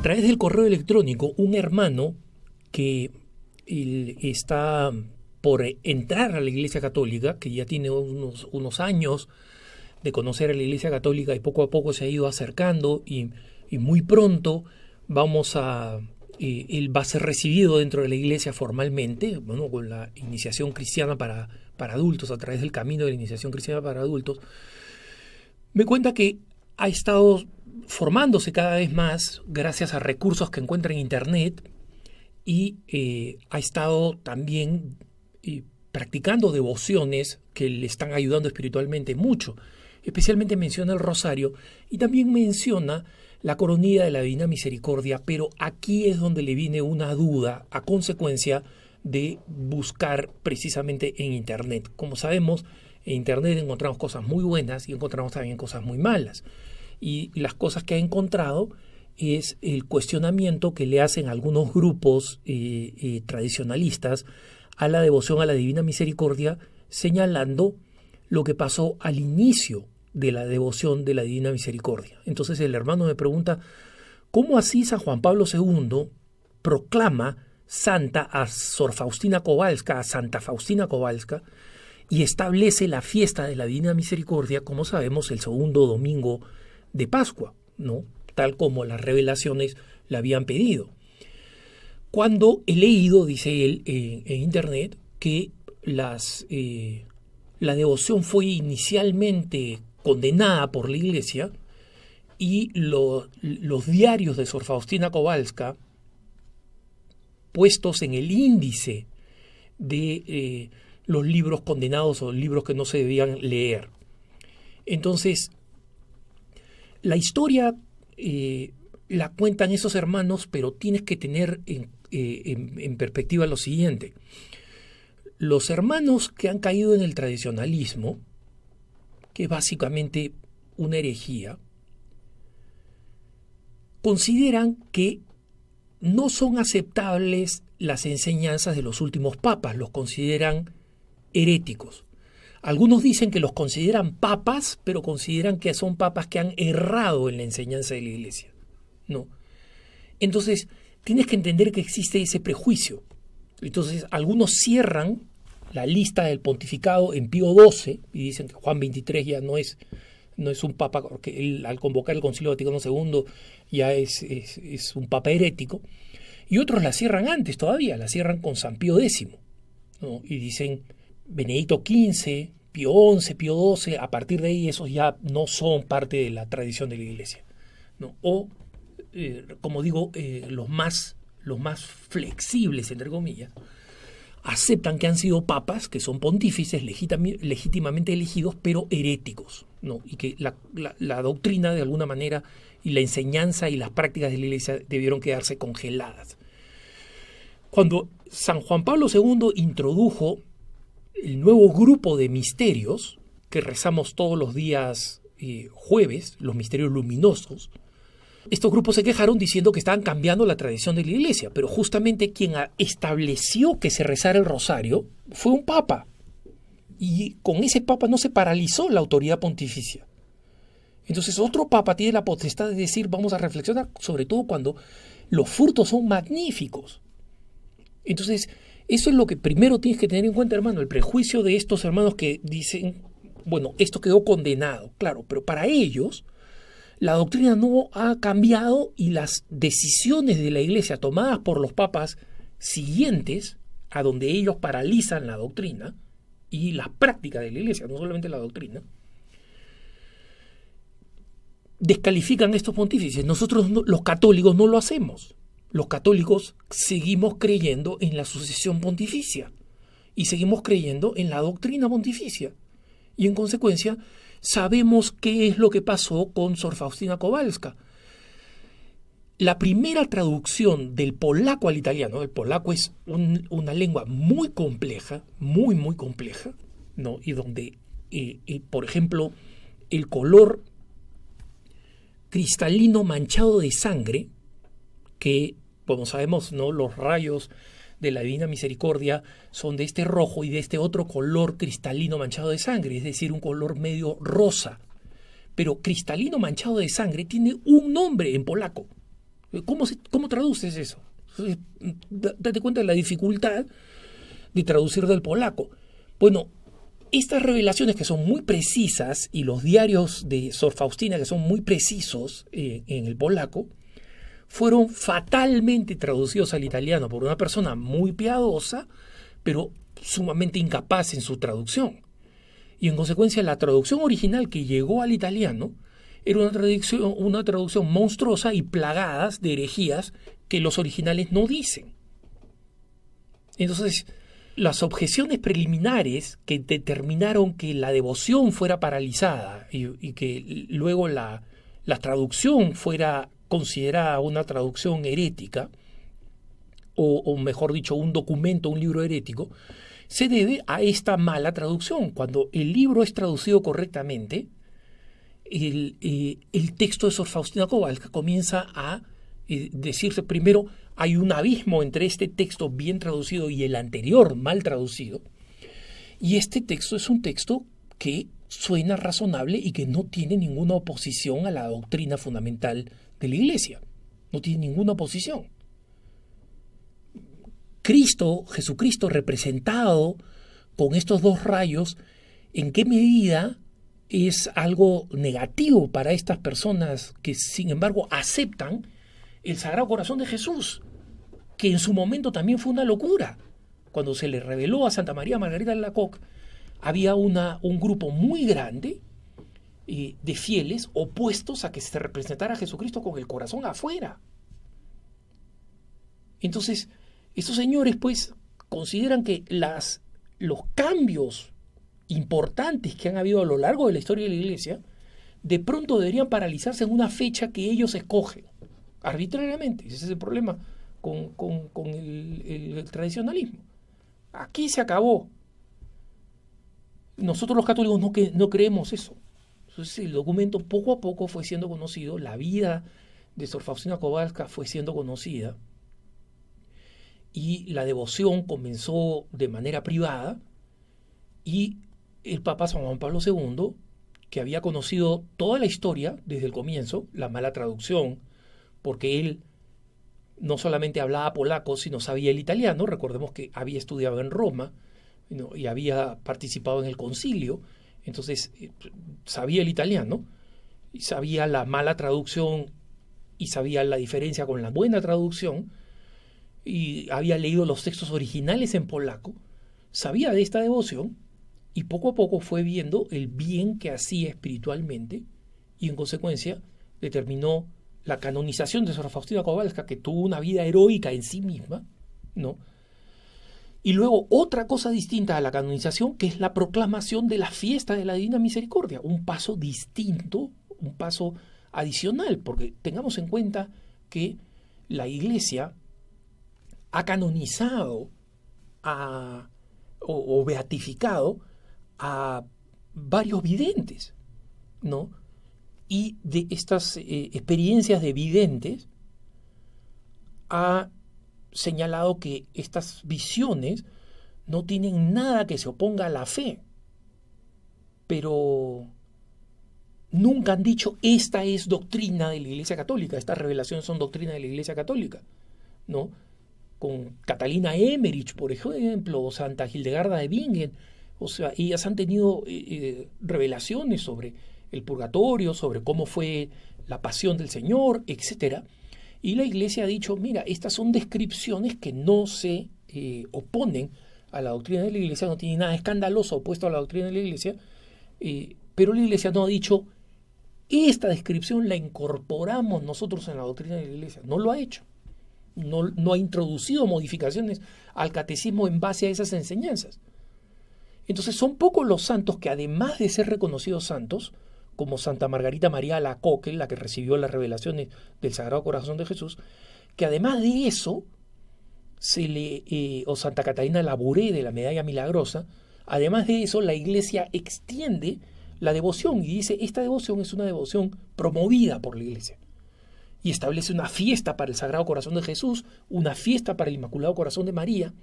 través del correo electrónico un hermano que está por entrar a la Iglesia Católica, que ya tiene unos años de conocer a la Iglesia Católica y poco a poco se ha ido acercando y muy pronto él va a ser recibido dentro de la Iglesia formalmente, bueno, con la iniciación cristiana para adultos, a través del camino de la iniciación cristiana para adultos. Me cuenta que ha estado formándose cada vez más gracias a recursos que encuentra en Internet y ha estado también practicando devociones que le están ayudando espiritualmente mucho. Especialmente menciona el rosario y también menciona la coronilla de la Divina Misericordia, pero aquí es donde le viene una duda a consecuencia de buscar precisamente en Internet. Como sabemos, en Internet encontramos cosas muy buenas y encontramos también cosas muy malas. Y las cosas que ha encontrado es el cuestionamiento que le hacen algunos grupos tradicionalistas a la devoción a la Divina Misericordia, señalando lo que pasó al inicio de la devoción de la Divina Misericordia. Entonces el hermano me pregunta, ¿cómo así San Juan Pablo II proclama santa a Sor Faustina Kowalska, a Santa Faustina Kowalska, y establece la fiesta de la Divina Misericordia, como sabemos, el segundo domingo de Pascua, ¿no? Tal como las revelaciones le habían pedido? Cuando he leído, dice él en Internet, que la devoción fue inicialmente condenada por la Iglesia y los diarios de Sor Faustina Kowalska, puestos en el índice de los libros condenados o libros que no se debían leer. Entonces, la historia la cuentan esos hermanos, pero tienes que tener en perspectiva lo siguiente. Los hermanos que han caído en el tradicionalismo, que es básicamente una herejía, consideran que no son aceptables las enseñanzas de los últimos papas, los consideran heréticos. Algunos dicen que los consideran papas, pero consideran que son papas que han errado en la enseñanza de la Iglesia. No. Entonces, tienes que entender que existe ese prejuicio. Entonces, algunos cierran la lista del pontificado en Pío XII y dicen que Juan XXIII ya no es un papa, porque él, al convocar el Concilio Vaticano II ya es un papa herético. Y otros la cierran antes todavía, la cierran con San Pío X, ¿no? Y dicen Benedicto XV, Pío XI, Pío XII, a partir de ahí esos ya no son parte de la tradición de la Iglesia, ¿no? O, como digo, los más flexibles, entre comillas, aceptan que han sido papas, que son pontífices legítimamente elegidos, pero heréticos, ¿no? Y que la doctrina, de alguna manera, y la enseñanza y las prácticas de la Iglesia debieron quedarse congeladas. Cuando San Juan Pablo II introdujo el nuevo grupo de misterios que rezamos todos los días jueves, los misterios luminosos, estos grupos se quejaron diciendo que estaban cambiando la tradición de la Iglesia, pero justamente quien estableció que se rezara el rosario fue un papa. Y con ese papa no se paralizó la autoridad pontificia. Entonces otro papa tiene la potestad de decir, vamos a reflexionar, sobre todo cuando los frutos son magníficos. Entonces, eso es lo que primero tienes que tener en cuenta, hermano, el prejuicio de estos hermanos que dicen, bueno, esto quedó condenado, claro, pero para ellos la doctrina no ha cambiado y las decisiones de la Iglesia tomadas por los papas siguientes, a donde ellos paralizan la doctrina y las prácticas de la Iglesia, no solamente la doctrina, descalifican a estos pontífices. Nosotros, los católicos, no lo hacemos. Los católicos seguimos creyendo en la sucesión pontificia y seguimos creyendo en la doctrina pontificia. Y en consecuencia, sabemos qué es lo que pasó con Sor Faustina Kowalska. La primera traducción del polaco al italiano, el polaco es una lengua muy compleja, muy compleja, ¿no? Y donde, por ejemplo, el color cristalino manchado de sangre, que, como sabemos, ¿no?, los rayos de la Divina Misericordia son de este rojo y de este otro color cristalino manchado de sangre, es decir, un color medio rosa. Pero cristalino manchado de sangre tiene un nombre en polaco, ¿Cómo traduces eso? Date cuenta de la dificultad de traducir del polaco. Bueno, estas revelaciones que son muy precisas y los diarios de Sor Faustina que son muy precisos en el polaco, fueron fatalmente traducidos al italiano por una persona muy piadosa, pero sumamente incapaz en su traducción. Y en consecuencia la traducción original que llegó al italiano era una traducción monstruosa y plagadas de herejías que los originales no dicen. Entonces, las objeciones preliminares que determinaron que la devoción fuera paralizada y que luego la traducción fuera considerada una traducción herética, o mejor dicho, un documento, un libro herético, se debe a esta mala traducción. Cuando el libro es traducido correctamente, el texto de Sor Faustina Kowalska comienza a decirse, primero, hay un abismo entre este texto bien traducido y el anterior mal traducido, y este texto es un texto que suena razonable y que no tiene ninguna oposición a la doctrina fundamental de la Iglesia. No tiene ninguna oposición. Jesucristo representado con estos dos rayos, ¿en qué medida es algo negativo para estas personas que, sin embargo, aceptan el Sagrado Corazón de Jesús, que en su momento también fue una locura? Cuando se le reveló a Santa María Margarita de Alacoque, había un grupo muy grande de fieles opuestos a que se representara a Jesucristo con el corazón afuera. Entonces, estos señores pues consideran que los cambios importantes que han habido a lo largo de la historia de la Iglesia de pronto deberían paralizarse en una fecha que ellos escogen arbitrariamente. Ese es el problema con el tradicionalismo. Aquí se acabó. Nosotros los católicos no creemos eso. Entonces el documento poco a poco fue siendo conocido, la vida de Sor Faustina Kowalska fue siendo conocida y la devoción comenzó de manera privada, y el Papa San Juan Pablo II, que había conocido toda la historia desde el comienzo, la mala traducción, porque él no solamente hablaba polaco, sino sabía el italiano. Recordemos que había estudiado en Roma, ¿no? Y había participado en el concilio, entonces sabía el italiano, y sabía la mala traducción y sabía la diferencia con la buena traducción, y había leído los textos originales en polaco, sabía de esta devoción, y poco a poco fue viendo el bien que hacía espiritualmente, y en consecuencia determinó la canonización de Sor Faustina Kowalska, que tuvo una vida heroica en sí misma, ¿no? Y luego otra cosa distinta a la canonización, que es la proclamación de la fiesta de la Divina Misericordia, un paso distinto, un paso adicional, porque tengamos en cuenta que la Iglesia ha canonizado o beatificado a varios videntes, ¿no? Y de estas experiencias de videntes ha señalado que estas visiones no tienen nada que se oponga a la fe, pero nunca han dicho esta es doctrina de la Iglesia Católica, estas revelaciones son doctrina de la Iglesia Católica, ¿no? Con Catalina Emmerich, por ejemplo, o Santa Hildegarda de Bingen, o sea, ellas han tenido revelaciones sobre el purgatorio, sobre cómo fue la pasión del Señor, etcétera. Y la Iglesia ha dicho, mira, estas son descripciones que no se oponen a la doctrina de la Iglesia, no tiene nada escandaloso opuesto a la doctrina de la Iglesia, pero la Iglesia no ha dicho, esta descripción la incorporamos nosotros en la doctrina de la Iglesia. No lo ha hecho. No ha introducido modificaciones al catecismo en base a esas enseñanzas. Entonces son pocos los santos que, además de ser reconocidos santos, como Santa Margarita María Alacoque, la que recibió las revelaciones del Sagrado Corazón de Jesús, que además de eso, o Santa Catalina Labouré de la Medalla Milagrosa, además de eso, la Iglesia extiende la devoción y dice, esta devoción es una devoción promovida por la Iglesia. Y establece una fiesta para el Sagrado Corazón de Jesús, una fiesta para el Inmaculado Corazón de María,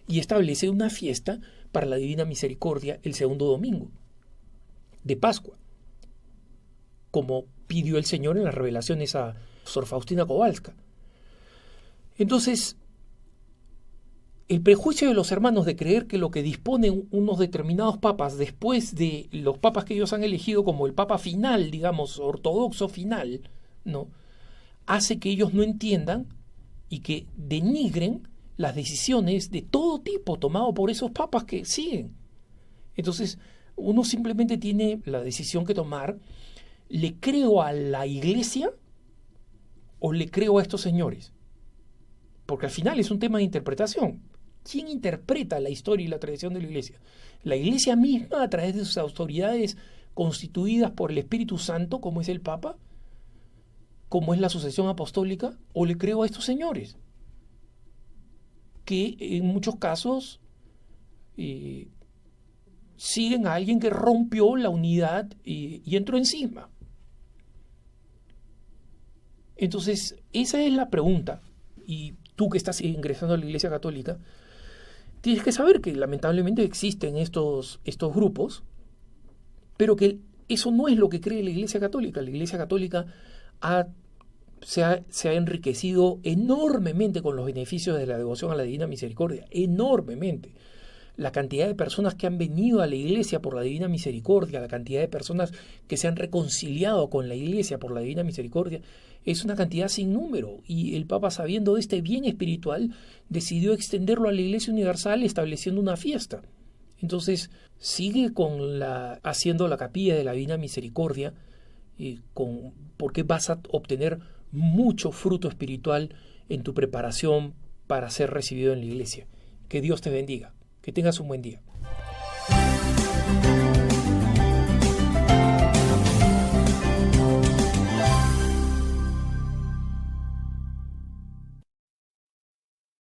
y establece una fiesta para la Divina Misericordia el segundo domingo de Pascua, como pidió el Señor en las revelaciones a Sor Faustina Kowalska. Entonces, el prejuicio de los hermanos de creer que lo que disponen unos determinados papas después de los papas que ellos han elegido como el papa final, digamos, ortodoxo final, ¿no?, hace que ellos no entiendan y que denigren las decisiones de todo tipo tomado por esos papas que siguen. Entonces, uno simplemente tiene la decisión que tomar: ¿le creo a la iglesia o le creo a estos señores? Porque al final es un tema de interpretación. ¿Quién interpreta la historia y la tradición de la iglesia? ¿La iglesia misma a través de sus autoridades constituidas por el Espíritu Santo, como es el Papa, como es la sucesión apostólica, o le creo a estos señores que en muchos casos siguen a alguien que rompió la unidad y entró encima? Entonces, esa es la pregunta. Y tú que estás ingresando a la Iglesia Católica, tienes que saber que lamentablemente existen estos grupos, pero que eso no es lo que cree la Iglesia Católica. La Iglesia Católica se ha enriquecido enormemente con los beneficios de la devoción a la Divina Misericordia, enormemente. La cantidad de personas que han venido a la Iglesia por la Divina Misericordia, la cantidad de personas que se han reconciliado con la Iglesia por la Divina Misericordia, es una cantidad sin número. Y el Papa, sabiendo de este bien espiritual, decidió extenderlo a la Iglesia Universal estableciendo una fiesta. Entonces, sigue haciendo la capilla de la Divina Misericordia, porque vas a obtener mucho fruto espiritual en tu preparación para ser recibido en la Iglesia. Que Dios te bendiga. Que tengas un buen día.